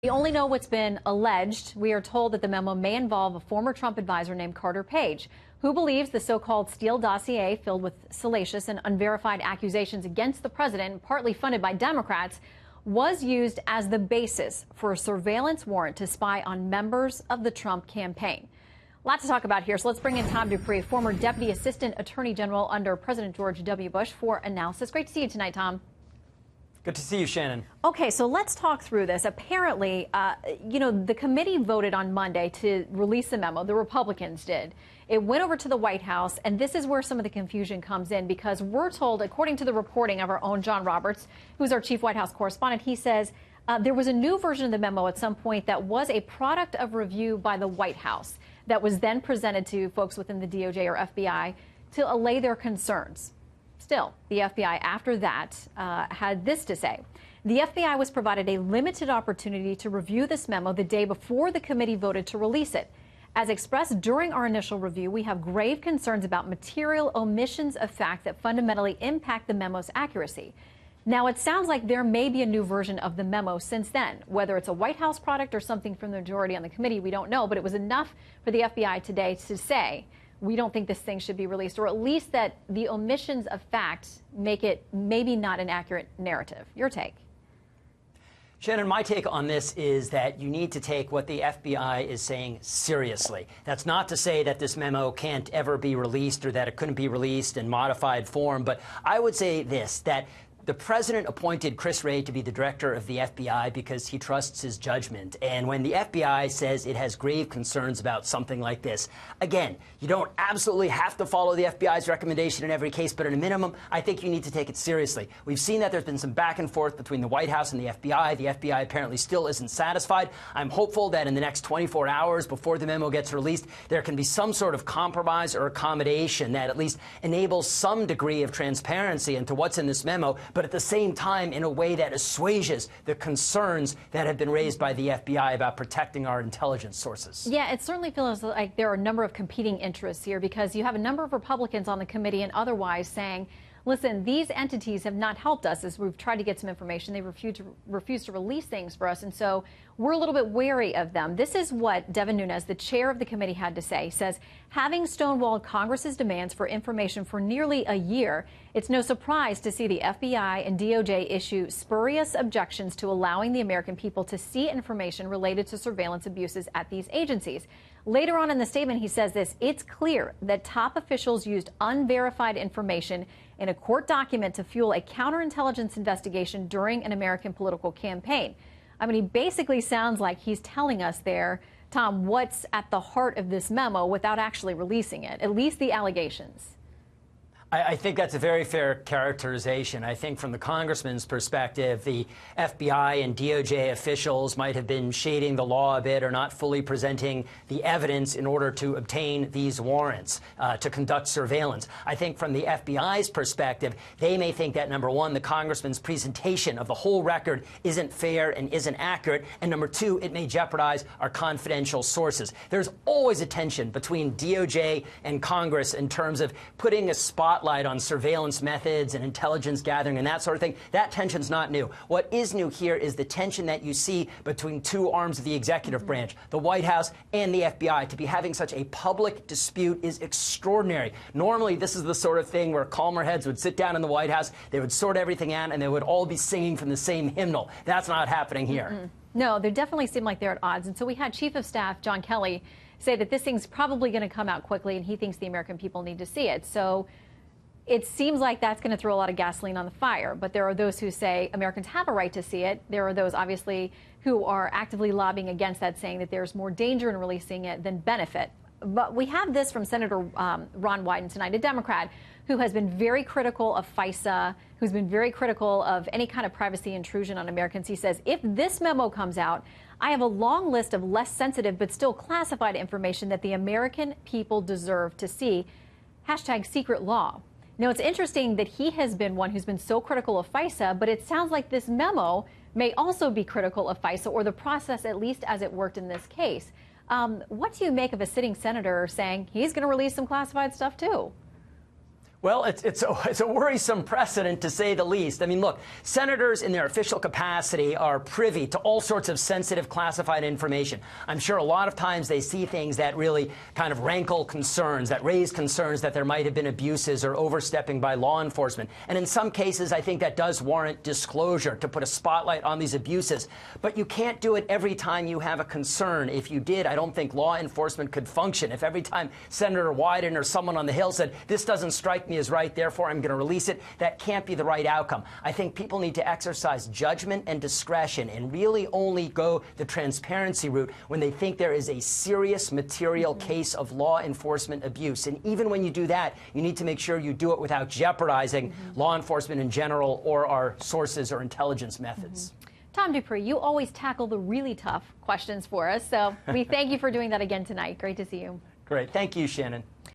We only know what's been alleged. We are told that the memo may involve a former Trump advisor named Carter Page, who believes the so-called Steele dossier, filled with salacious and unverified accusations against the president, partly funded by Democrats, was used as the basis for a surveillance warrant to spy on members of the Trump campaign. Lots to talk about here, so let's bring in Tom Dupree, former Deputy Assistant Attorney General under President George W. Bush, for analysis. Great to see you tonight, Tom. Good to see you, Shannon. Okay, so let's talk through this. Apparently, the committee voted on Monday to release the memo. The Republicans did. It went over to the White House, and this is where some of the confusion comes in, because we're told, according to the reporting of our own John Roberts, who's our chief White House correspondent, he says there was a new version of the memo at some point that was a product of review by the White House that was then presented to folks within the DOJ or FBI to allay their concerns. Still, the FBI after that had this to say. The FBI was provided a limited opportunity to review this memo the day before the committee voted to release it. As expressed during our initial review, we have grave concerns about material omissions of fact that fundamentally impact the memo's accuracy. Now, it sounds like there may be a new version of the memo since then. Whether it's a White House product or something from the majority on the committee, we don't know. But it was enough for the FBI today to say, we don't think this thing should be released, or at least that the omissions of fact make it maybe not an accurate narrative. Your take? Shannon, my take on this is that you need to take what the FBI is saying seriously. That's not to say that this memo can't ever be released or that it couldn't be released in modified form, but I would say this, that the president appointed Chris Wray to be the director of the FBI because he trusts his judgment. And when the FBI says it has grave concerns about something like this, again, you don't absolutely have to follow the FBI's recommendation in every case, but at a minimum, I think you need to take it seriously. We've seen that there's been some back and forth between the White House and the FBI. The FBI apparently still isn't satisfied. I'm hopeful that in the next 24 hours before the memo gets released, there can be some sort of compromise or accommodation that at least enables some degree of transparency into what's in this memo, but at the same time in a way that assuages the concerns that have been raised by the FBI about protecting our intelligence sources. Yeah, it certainly feels like there are a number of competing interests here, because you have a number of Republicans on the committee and otherwise saying, listen, these entities have not helped us as we've tried to get some information. They refuse to release things for us, and so we're a little bit wary of them. This is what Devin Nunes, the chair of the committee, had to say. He says, having stonewalled Congress's demands for information for nearly a year, it's no surprise to see the FBI and DOJ issue spurious objections to allowing the American people to see information related to surveillance abuses at these agencies. Later on in the statement, he says this: it's clear that top officials used unverified information in a court document to fuel a counterintelligence investigation during an American political campaign. I mean, he basically sounds like he's telling us there, Tom, what's at the heart of this memo without actually releasing it, at least the allegations. I think that's a very fair characterization. I think from the congressman's perspective, the FBI and DOJ officials might have been shading the law a bit or not fully presenting the evidence in order to obtain these warrants to conduct surveillance. I think from the FBI's perspective, they may think that, number one, the congressman's presentation of the whole record isn't fair and isn't accurate, and number two, it may jeopardize our confidential sources. There's always a tension between DOJ and Congress in terms of putting a spotlight on surveillance methods and intelligence gathering and that sort of thing. That tension's not new. What is new here is the tension that you see between two arms of the executive branch, the White House and the FBI. To be having such a public dispute is extraordinary. Normally, this is the sort of thing where calmer heads would sit down in the White House, they would sort everything out, and they would all be singing from the same hymnal. That's not happening here. No, they definitely seem like they're at odds. And so we had Chief of Staff John Kelly say that this thing's probably going to come out quickly, and he thinks the American people need to see it. So it seems like that's going to throw a lot of gasoline on the fire. But there are those who say Americans have a right to see it. There are those, obviously, who are actively lobbying against that, saying that there's more danger in releasing it than benefit. But we have this from Senator Ron Wyden tonight, a Democrat who has been very critical of FISA, who's been very critical of any kind of privacy intrusion on Americans. He says, if this memo comes out, I have a long list of less sensitive but still classified information that the American people deserve to see. #secret law. Now, it's interesting that he has been one who's been so critical of FISA, but it sounds like this memo may also be critical of FISA, or the process, at least as it worked in this case. What do you make of a sitting senator saying he's going to release some classified stuff, too? Well, it's a worrisome precedent, to say the least. I mean, look, senators in their official capacity are privy to all sorts of sensitive classified information. I'm sure a lot of times they see things that really kind of rankle concerns, that raise concerns that there might have been abuses or overstepping by law enforcement. And in some cases, I think that does warrant disclosure to put a spotlight on these abuses. But you can't do it every time you have a concern. If you did, I don't think law enforcement could function. If every time Senator Wyden or someone on the Hill said, this doesn't strike me as right, therefore I'm going to release it, that can't be the right outcome. I think people need to exercise judgment and discretion and really only go the transparency route when they think there is a serious material case of law enforcement abuse. And even when you do that, you need to make sure you do it without jeopardizing law enforcement in general or our sources or intelligence methods. Tom Dupree, you always tackle the really tough questions for us, so we thank you for doing that again tonight. Great to see you. Great. Thank you, Shannon.